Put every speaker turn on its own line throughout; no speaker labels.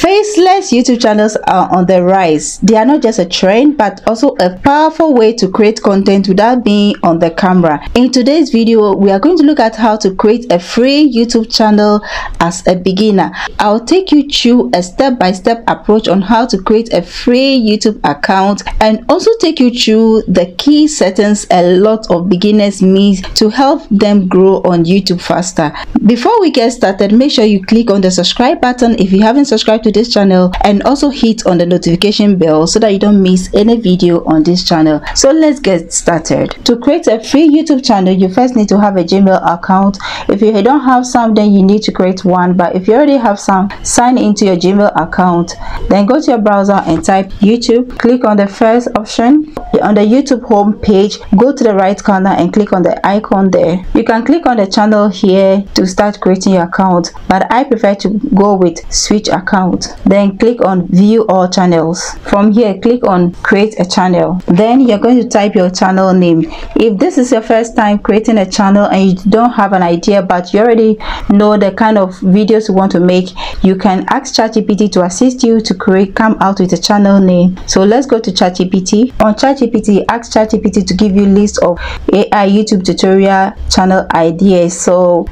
Faceless YouTube channels are on the rise. They are not just a trend but also a powerful way to create content without being on the camera. In today's video, we are going to look at how to create a free YouTube channel as a beginner. I'll take you through a step-by-step approach on how to create a free YouTube account and also take you through the key settings a lot of beginners miss to help them grow on YouTube faster. Before we get started, make sure you click on the subscribe button if you haven't subscribed to this channel, and also hit on the notification bell so that you don't miss any video on this channel. So let's get started. To create a free YouTube channel, you first need to have a Gmail account. If you don't have some, then you need to create one, but if you already have some, sign into your Gmail account, then go to your browser and type YouTube. Click on the first option on the YouTube home page, go to the right corner and click on the icon there. You can click on the channel here to start creating your account, but I prefer to go with switch account. Then click on view all channels. From here, click on create a channel. Then you're going to type your channel name. If this is your first time creating a channel and you don't have an idea but you already know the kind of videos you want to make, you can ask ChatGPT to assist you to come out with a channel name. So let's go to ChatGPT. On ChatGPT, ask ChatGPT to give you a list of AI YouTube tutorial channel ideas. So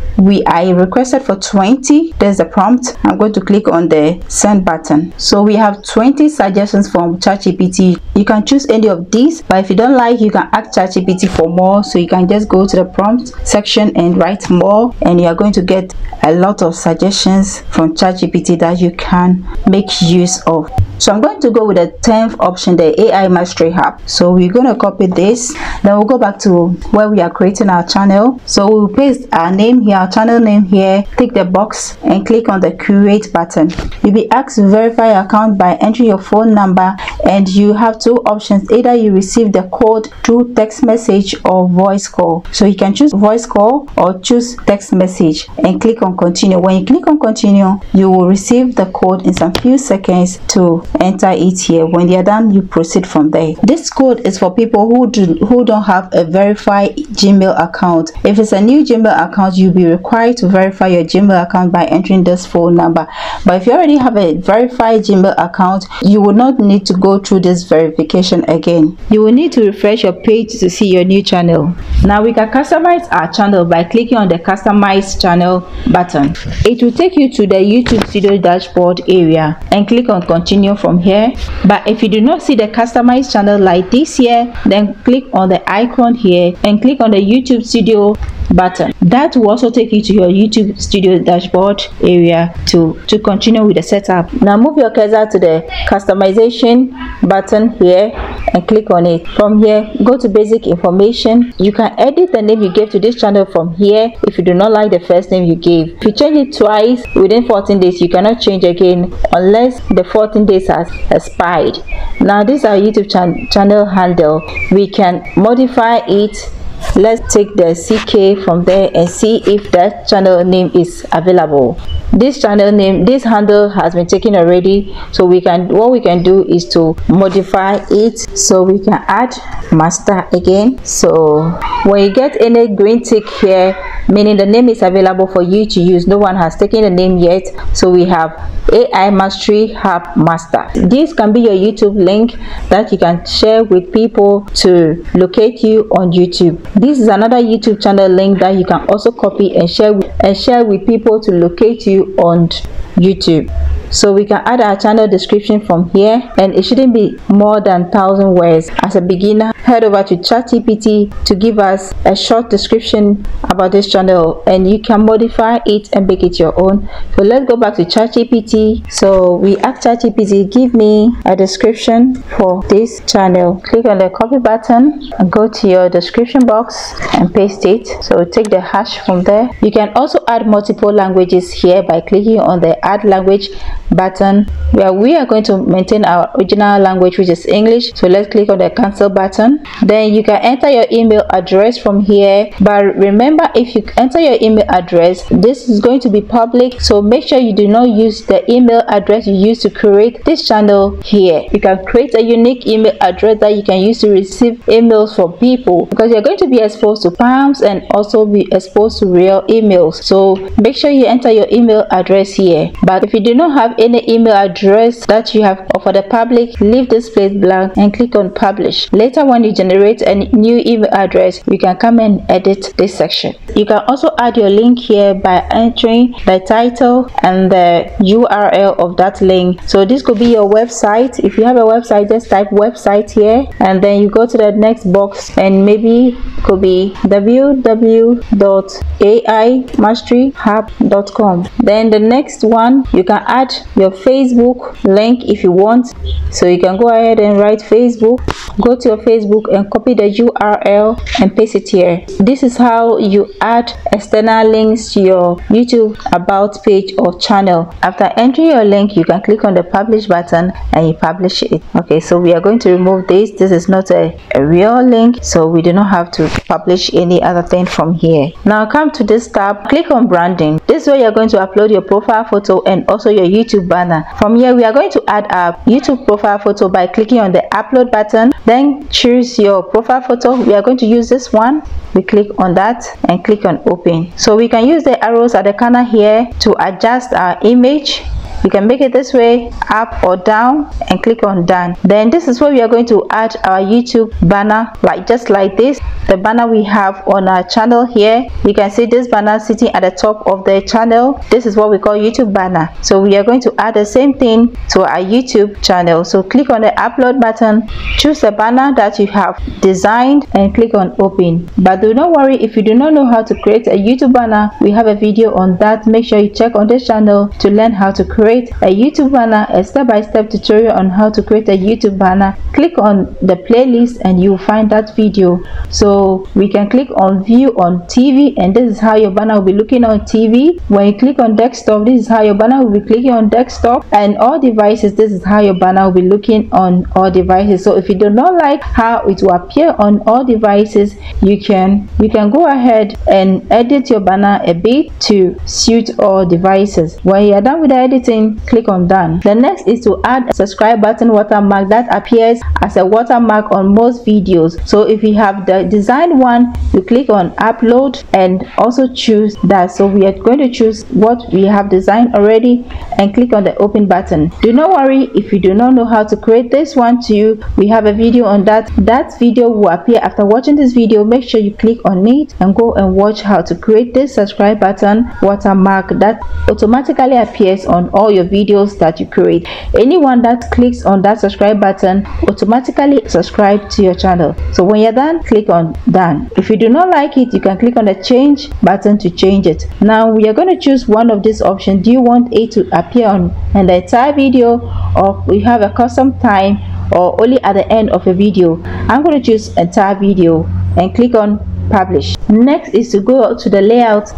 I requested for 20. There's the prompt. I'm going to click on the send button. So we have 20 suggestions from ChatGPT. You can choose any of these, but if you don't like, you can ask ChatGPT for more. So you can just go to the prompt section and write more, and you are going to get a lot of suggestions from ChatGPT that you can make use of. So I'm going to go with the 10th option, the AI Mastery Hub. So we're going to copy this, then we'll go back to where we are creating our channel. So we'll paste our name here, our channel name here, tick the box and click on the create button. You'll be asked to verify your account by entering your phone number, and you have two options. Either you receive the code through text message or voice call. So you can choose voice call or choose text message and click on continue. When you click on continue, you will receive the code in some few seconds to enter it here. When you're done, you proceed from there. This code is for people who don't have a verified Gmail account. If it's a new Gmail account, you'll be required to verify your Gmail account by entering this phone number. But if you already have a verified Gmail account, you will not need to go through this verification again. You will need to refresh your page to see your new channel. Now we can customize our channel by clicking on the customize channel button. It will take you to the YouTube Studio dashboard area and click on continue from here. But if you do not see the customized channel like this here, then click on the icon here and click on the YouTube Studio button. That will also take you to your YouTube Studio dashboard area to continue with the setup. Now move your cursor to the customization button here and click on it. From here, go to basic information. You can edit the name you gave to this channel from here if you do not like the first name you gave. If you change it twice within 14 days, you cannot change again unless the 14 days has expired. Now this is our YouTube channel handle. We can modify it. Let's take the CK from there and see if that channel name is available. This channel name, this handle has been taken already, so what we can do is to modify it. So we can add master again. So when you get any green tick here, meaning the name is available for you to use, no one has taken the name yet. So we have AI Mastery Hub Master. This can be your YouTube link that you can share with people to locate you on YouTube. This is another YouTube channel link that you can also copy and share with people to locate you on YouTube. So we can add our channel description from here, and it shouldn't be more than 1,000 words. As a beginner, head over to ChatGPT to give us a short description about this channel, and you can modify it and make it your own. So let's go back to ChatGPT. So we ask ChatGPT, give me a description for this channel. Click on the copy button and go to your description box and paste it. So take the hash from there. You can also add multiple languages here by clicking on the add language button, where we are going to maintain our original language, which is English. So let's click on the cancel button. Then you can enter your email address from here, but remember, if you enter your email address, this is going to be public, so make sure you do not use the email address you used to create this channel here. You can create a unique email address that you can use to receive emails from people, because you're going to be exposed to spams and also be exposed to real emails. So make sure you enter your email address here. But if you do not have any email address that you have or for the public, leave this place blank and click on publish. Later when you generate a new email address, you can come and edit this section. You can also add your link here by entering the title and the URL of that link. So this could be your website. If you have a website, just type website here and then you go to the next box and maybe it could be www.aimasteryhub.com. Then the next one, you can add your Facebook link if you want. So you can go ahead and write Facebook, go to your Facebook and copy the URL and paste it here. This is how you add external links to your YouTube about page or channel. After entering your link, you can click on the publish button and you publish it. Okay, so we are going to remove this. This is not a real link, so we do not have to publish any other thing from here. Now come to this tab, click on branding. This is where you're going to upload your profile photo and also your YouTube banner. From here, we are going to add our YouTube profile photo by clicking on the upload button. Then choose your profile photo. We are going to use this one. We click on that and click on open. So we can use the arrows at the corner here to adjust our image. You can make it this way, up or down, and click on done. Then this is where we are going to add our YouTube banner, like just like this, the banner we have on our channel here. You can see this banner sitting at the top of the channel. This is what we call YouTube banner. So we are going to add the same thing to our YouTube channel. So click on the upload button, choose the banner that you have designed and click on open. But do not worry if you do not know how to create a YouTube banner. We have a video on that. Make sure you check on this channel to learn how to create a YouTube banner, a step-by-step tutorial on how to create a YouTube banner. Click on the playlist and you will find that video. So we can click on view on TV, and this is how your banner will be looking on TV. When you click on desktop, this is how your banner will be clicking on desktop, and all devices, this is how your banner will be looking on all devices. So if you do not like how it will appear on all devices, you can go ahead and edit your banner a bit to suit all devices. When you are done with the editing, click on done. The next is to add a subscribe button watermark that appears as a watermark on most videos. So if you have the design one, you click on upload and also choose that. So we are going to choose what we have designed already and click on the open button. Do not worry if you do not know how to create this one too. We have a video on that. That video will appear after watching this video. Make sure you click on it and go and watch how to create this subscribe button watermark that automatically appears on all your videos that you create. Anyone that clicks on that subscribe button automatically subscribe to your channel. So when you're done, click on done. If you do not like it, you can click on the change button to change it. Now we are going to choose one of these options. Do you want it to appear on the entire video, or we have a custom time, or only at the end of a video? I'm going to choose entire video and click on publish. Next is to go to the layout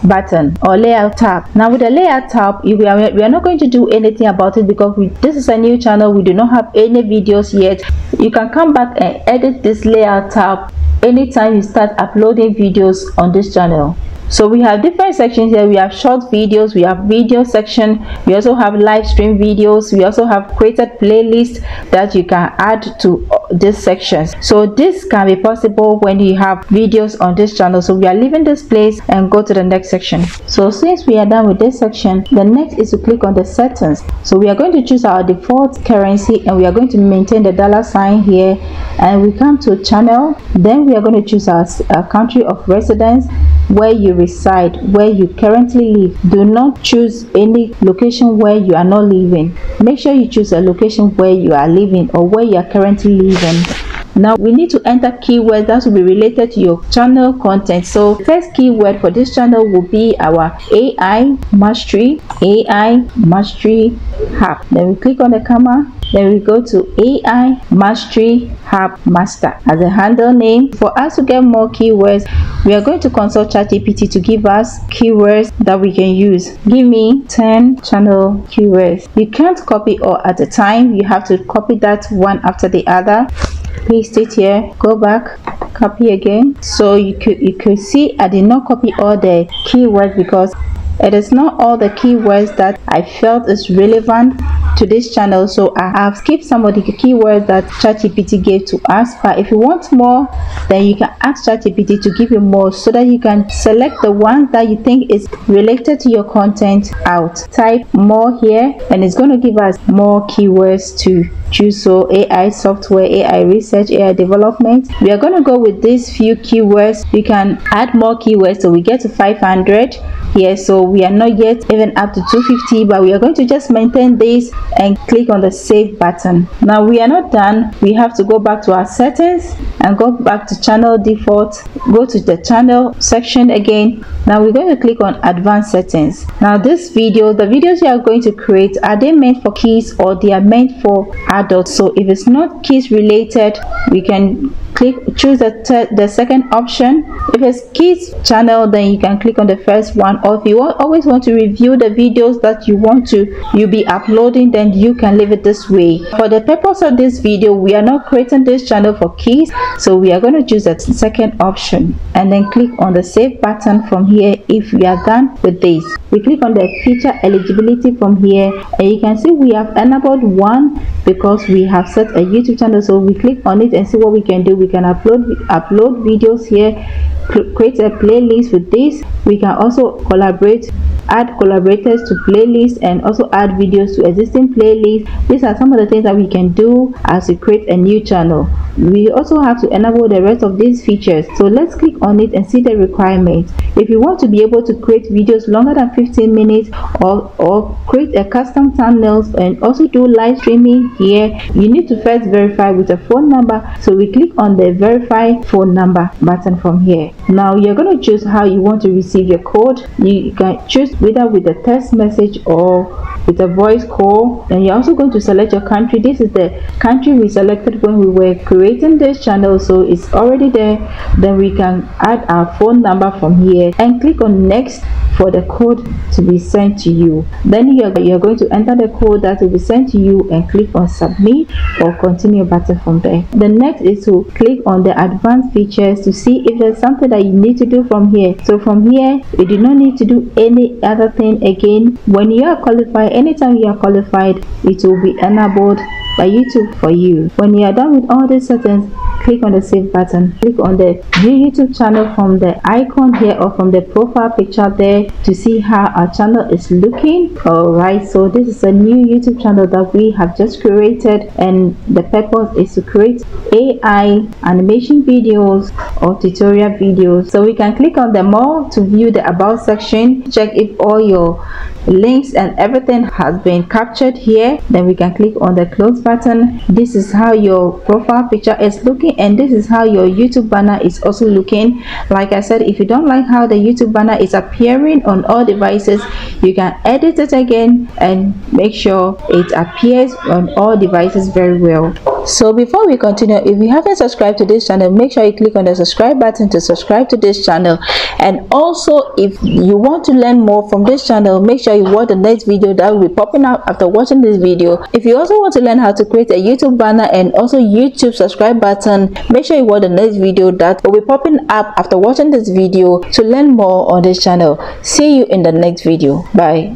button or layout tab. Now with the layout tab, we are not going to do anything about it because this is a new channel. We do not have any videos yet. You can come back and edit this layout tab anytime you start uploading videos on this channel. So we have different sections here. We have short videos, we have video section, we also have live stream videos, we also have created playlists that you can add to these sections. So this can be possible when you have videos on this channel. So we are leaving this place and go to the next section. So since we are done with this section, the next is to click on the settings. So we are going to choose our default currency and we are going to maintain the $sign here, and we come to channel. Then we are going to choose our country of residence, where you reside, where you currently live. Do not choose any location where you are not living. Make sure you choose a location where you are living or where you are currently living. Now we need to enter keywords that will be related to your channel content. So the first keyword for this channel will be our AI Mastery Hub. Then we click on the camera. Then we go to AI Mastery Hub Master as a handle name. For us to get more keywords, we are going to consult ChatGPT to give us keywords that we can use. Give me 10 channel keywords. You can't copy all at a time. You have to copy that one after the other. Paste it here, go back, copy again. So you could see I did not copy all the keywords because it is not all the keywords that I felt is relevant to this channel, so I have skipped some of the keywords that ChatGPT gave to us. But if you want more, then you can ask ChatGPT to give you more, so that you can select the one that you think is related to your content out. Type more here and it's going to give us more keywords to choose. So AI software, AI research, AI development. We are going to go with these few keywords. You can add more keywords, so we get to 500 here. So we are not yet even up to 250, but we are going to just maintain this and click on the save button. Now we are not done. We have to go back to our settings and go back to channel default, go to the channel section again. Now we're going to click on advanced settings. Now this video, the videos you are going to create, are they meant for kids or they are meant for adults? So if it's not kids related, we can choose the second option. If it's kids channel, then you can click on the first one. Or if you always want to review the videos that you'll be uploading, then you can leave it this way. For the purpose of this video, we are not creating this channel for kids, so we are going to choose the second option and then click on the save button from here. If we are done with this, we click on the feature eligibility from here, and you can see we have enabled one because we have set a YouTube channel. So we click on it and see what we can do. We can upload videos here, create a playlist with this. We can also add collaborators to playlists, and also add videos to existing playlists. These are some of the things that we can do as we create a new channel. We also have to enable the rest of these features. So let's click on it and see the requirements. If you want to be able to create videos longer than 15 minutes or create a custom thumbnails and also do live streaming here, you need to first verify with a phone number. So we click on the verify phone number button from here. Now you're going to choose how you want to receive your code. You can choose whether with a text message or with a voice call, and you're also going to select your country. This is the country we selected when we were creating this channel, so it's already there. Then we can add our phone number from here and click on next for the code to be sent to you. Then you're going to enter the code that will be sent to you and click on submit or continue button from there. The next is to click on the advanced features to see if there's something that you need to do from here. So from here, you do not need to do any other thing again. When you are qualified, anytime you are qualified, it will be enabled by YouTube for you. When you are done with all these settings, click on the save button. Click on the new YouTube channel from the icon here or from the profile picture there to see how our channel is looking. Alright, so this is a new YouTube channel that we have just created, and the purpose is to create AI animation videos or tutorial videos. So we can click on the more to view the about section, check if all your links and everything has been captured here. Then we can click on the close button. This is how your profile picture is looking, and this is how your YouTube banner is also looking. Like I said, if you don't like how the YouTube banner is appearing on all devices, you can edit it again and make sure it appears on all devices very well. So before we continue, if you haven't subscribed to this channel, make sure you click on the subscribe button to subscribe to this channel. And also, if you want to learn more from this channel, make sure you watch the next video that will be popping up after watching this video. If you also want to learn how to create a YouTube banner and also YouTube subscribe button, make sure you watch the next video that will be popping up after watching this video to learn more on this channel. See you in the next video. Bye.